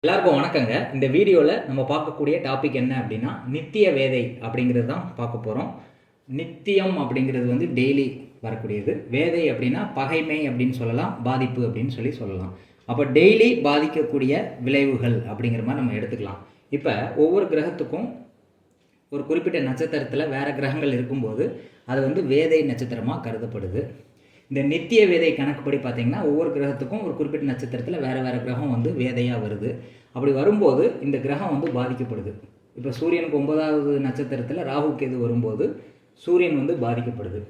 எல்லாருக்கும் வணக்கங்க. இந்த வீடியோவில் நம்ம பார்க்கக்கூடிய டாபிக் என்ன அப்படின்னா நித்திய வேதை அப்படிங்கிறது தான் பார்க்க போகிறோம். நித்தியம் அப்படிங்கிறது வந்து டெய்லி வரக்கூடியது. வேதை அப்படின்னா பகைமை அப்படின்னு சொல்லலாம், பாதிப்பு அப்படின்னு சொல்லலாம். அப்போ டெய்லி பாதிக்கக்கூடிய விளைவுகள் அப்படிங்கிற மாதிரி நம்ம எடுத்துக்கலாம். இப்போ ஒவ்வொரு கிரகத்துக்கும் ஒரு குறிப்பிட்ட நட்சத்திரத்தில் வேறு கிரகங்கள் இருக்கும்போது அது வந்து வேதை நட்சத்திரமாக கருதப்படுது. இந்த நித்திய வேதை கணக்குப்படி பார்த்திங்கன்னா ஒவ்வொரு கிரகத்துக்கும் ஒரு குறிப்பிட்ட நட்சத்திரத்தில் வேறு கிரகம் வந்து வேதையாக வருது. அப்படி வரும்போது இந்த கிரகம் வந்து பாதிக்கப்படுது. இப்போ சூரியனுக்கு 9வது நட்சத்திரத்தில் ராகு கேது வரும்போது சூரியன் வந்து பாதிக்கப்படுது.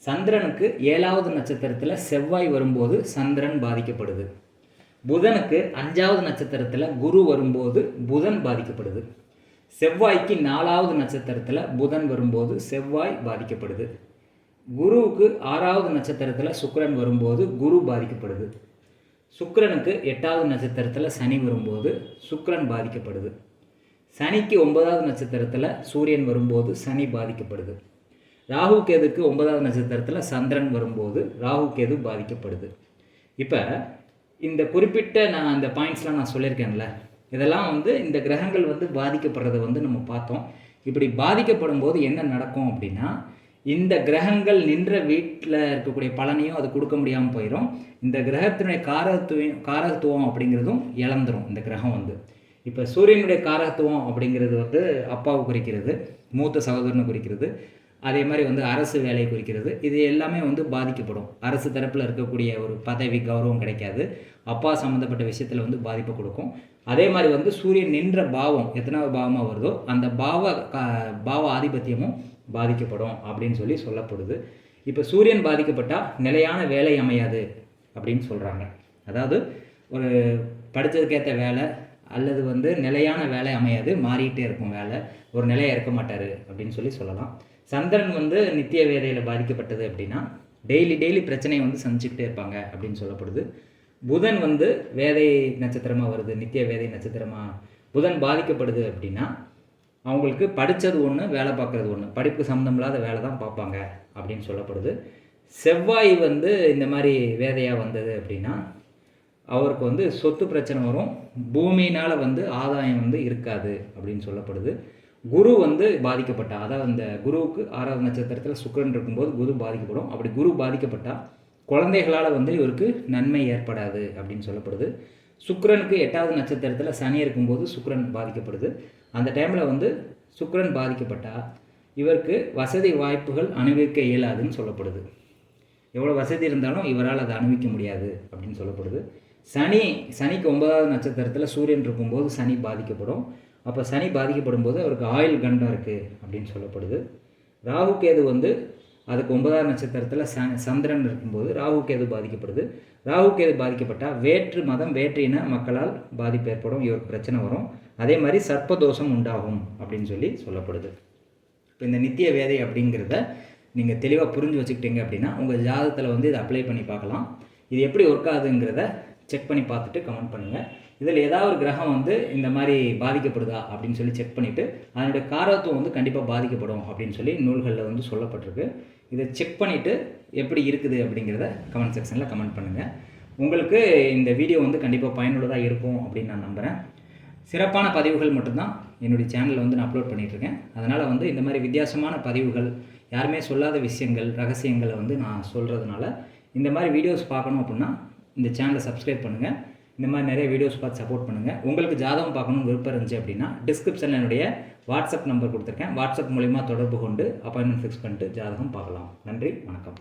சந்திரனுக்கு 7வது நட்சத்திரத்தில் செவ்வாய் வரும்போது சந்திரன் பாதிக்கப்படுது. புதனுக்கு 5வது நட்சத்திரத்தில் குரு வரும்போது புதன் பாதிக்கப்படுது. செவ்வாய்க்கு 4வது நட்சத்திரத்தில் புதன் வரும்போது செவ்வாய் பாதிக்கப்படுது. குருவுக்கு 6வது நட்சத்திரத்தில் சுக்கிரன் வரும்போது குரு பாதிக்கப்படுது. சுக்கிரனுக்கு 8வது நட்சத்திரத்தில் சனி வரும்போது சுக்கிரன் பாதிக்கப்படுது. சனிக்கு 9வது நட்சத்திரத்தில் சூரியன் வரும்போது சனி பாதிக்கப்படுது. ராகு கேதுக்கு 9வது நட்சத்திரத்தில் சந்திரன் வரும்போது ராகு கேது பாதிக்கப்படுது. இப்போ இந்த குறிப்பிட்ட இந்த பாயிண்ட்ஸ்லாம் நான் சொல்லியிருக்கேன்ல, இதெல்லாம் வந்து இந்த கிரகங்கள் வந்து பாதிக்கப்படுறதை வந்து நம்ம பார்த்தோம். இப்படி பாதிக்கப்படும் போது என்ன நடக்கும் அப்படின்னா, இந்த கிரகங்கள் நின்ற வீட்டில் இருக்கக்கூடிய பலனையும் அது கொடுக்க முடியாமல் போயிடும். இந்த கிரகத்தினுடைய காரகத்துவம் அப்படிங்கிறதும் இழந்துடும். இந்த கிரகம் வந்து இப்போ சூரியனுடைய காரகத்துவம் அப்படிங்கிறது வந்து அப்பாவை குறிக்கிறது, மூத்த சகோதரனை குறிக்கிறது, அதே மாதிரி வந்து அரசு வேலையை குறிக்கிறது. இது எல்லாமே வந்து பாதிக்கப்படும். அரசு தரப்பில் இருக்கக்கூடிய ஒரு பதவி கௌரவம் கிடைக்காது. அப்பா சம்மந்தப்பட்ட விஷயத்தில் வந்து பாதிப்பை கொடுக்கும். அதே மாதிரி வந்து சூரியன் நின்ற பாவம் எத்தனாவது பாவமாக வருதோ அந்த பாவ ஆதிபத்தியமும் பாதிக்கப்படும் அப்படின்னு சொல்லப்படுது. இப்போ சூரியன் பாதிக்கப்பட்டால் நிலையான வேலை அமையாது அப்படின்னு சொல்கிறாங்க. அதாவது ஒரு படித்ததுக்கேற்ற வேலை அல்லது வந்து நிலையான வேலை அமையாது, மாறிக்கிட்டே இருக்கும் வேலை, ஒரு நிலையாக இருக்க மாட்டார் அப்படின்னு சொல்லலாம். சந்திரன் வந்து நித்திய வேதையில் பாதிக்கப்பட்டது அப்படின்னா டெய்லி பிரச்சனையை வந்து சந்திச்சுக்கிட்டே இருப்பாங்க அப்படின்னு சொல்லப்படுது. புதன் வந்து வேதை நட்சத்திரமாக வருது, நித்திய வேதை நட்சத்திரமாக புதன் பாதிக்கப்படுது அப்படின்னா அவங்களுக்கு படித்தது ஒன்று, வேலை பார்க்குறது ஒன்று, படிப்பு சம்மந்தமில்லாத வேலை தான் பார்ப்பாங்க அப்படின்னு சொல்லப்படுது. செவ்வாய் வந்து இந்த மாதிரி வேதையாக வந்தது அப்படின்னா அவருக்கு வந்து சொத்து பிரச்சனை வரும், பூமியினால் வந்து ஆதாயம் வந்து இருக்காது அப்படின்னு சொல்லப்படுது. குரு வந்து பாதிக்கப்பட்டால், அதாவது இந்த குருவுக்கு 6வது நட்சத்திரத்தில் சுக்கிரன் இருக்கும்போது குரு பாதிக்கப்படும். அப்படி குரு பாதிக்கப்பட்டால் குழந்தைகளால் வந்து இவருக்கு நன்மை ஏற்படாது அப்படின்னு சொல்லப்படுது. சுக்கிரனுக்கு 8வது நட்சத்திரத்தில் சனி இருக்கும்போது சுக்கிரன் பாதிக்கப்படுது. அந்த டைமில் வந்து சுக்கிரன் பாதிக்கப்பட்டால் இவருக்கு வசதி வாய்ப்புகள் அனுபவிக்க இயலாதுன்னு சொல்லப்படுது. எவ்வளோ வசதி இருந்தாலும் இவரால் அதை அனுபவிக்க முடியாது அப்படின்னு சொல்லப்படுது. சனிக்கு 9வது நட்சத்திரத்தில் சூரியன் இருக்கும்போது சனி பாதிக்கப்படும். அப்போ சனி பாதிக்கப்படும் போது அவருக்கு ஆயுள் கண்டம் இருக்குது அப்படின்னு சொல்லப்படுது. ராகு கேது வந்து அதுக்கு 9வது நட்சத்திரத்தில் சந்திரன் இருக்கும்போது ராகு கேது பாதிக்கப்படுது. ராகு கேது பாதிக்கப்பட்டால் வேற்று மதம் வேற்று இன மக்களால் பாதிப்பு ஏற்படும், இவருக்கு பிரச்சனை வரும். அதே மாதிரி சர்ப்பதோஷம் உண்டாகும் அப்படின்னு சொல்லப்படுது. இப்போ இந்த நித்திய வேதை அப்படிங்கிறத நீங்கள் தெளிவாக புரிஞ்சு வச்சுக்கிட்டீங்க அப்படின்னா உங்கள் ஜாதகத்தில் வந்து இதை அப்ளை பண்ணி பார்க்கலாம். இது எப்படி ஒர்க் ஆகுதுங்கிறத செக் பண்ணி பார்த்துட்டு கமெண்ட் பண்ணுங்கள். இதில் ஏதாவது ஒரு கிரகம் வந்து இந்த மாதிரி பாதிக்கப்படுதா அப்படின்னு செக் பண்ணிவிட்டு அதனுடைய காரகத்துவம் வந்து கண்டிப்பாக பாதிக்கப்படும் அப்படின்னு நூல்களில் வந்து சொல்லப்பட்டிருக்கு. இதை செக் பண்ணிவிட்டு எப்படி இருக்குது அப்படிங்கிறத கமெண்ட் செக்ஷனில் கமெண்ட் பண்ணுங்கள். உங்களுக்கு இந்த வீடியோ வந்து கண்டிப்பாக பயனுள்ளதாக இருக்கும் அப்படின்னு நான் நம்புகிறேன். சிறப்பான பதிவுகள் மட்டும்தான் என்னுடைய சேனலில் வந்து நான் அப்லோட் பண்ணிகிட்ருக்கேன். அதனால் வந்து இந்த மாதிரி வித்தியாசமான பதிவுகள், யாருமே சொல்லாத விஷயங்கள், ரகசியங்களை வந்து நான் சொல்கிறதுனால இந்த மாதிரி வீடியோஸ் பார்க்கணும் அப்படின்னா இந்த சேனலை சப்ஸ்கிரைப் பண்ணுங்கள். இந்த மாதிரி நிறைய வீடியோஸ் பார்த்து சப்போர்ட் பண்ணுங்கள். உங்களுக்கு ஜாதகம் பார்க்கணும்னு விருப்பம் இருந்துச்சு அப்படின்னா டிஸ்கிரிப்ஷனில் என்னுடைய வாட்ஸ்அப் நம்பர் கொடுத்துருக்கேன். வாட்ஸ்அப் மூலிமா தொடர்பு கொண்டு அப்பாயின்மெண்ட் ஃபிக்ஸ் பண்ணிட்டு ஜாதகம் பார்க்கலாம். நன்றி, வணக்கம்.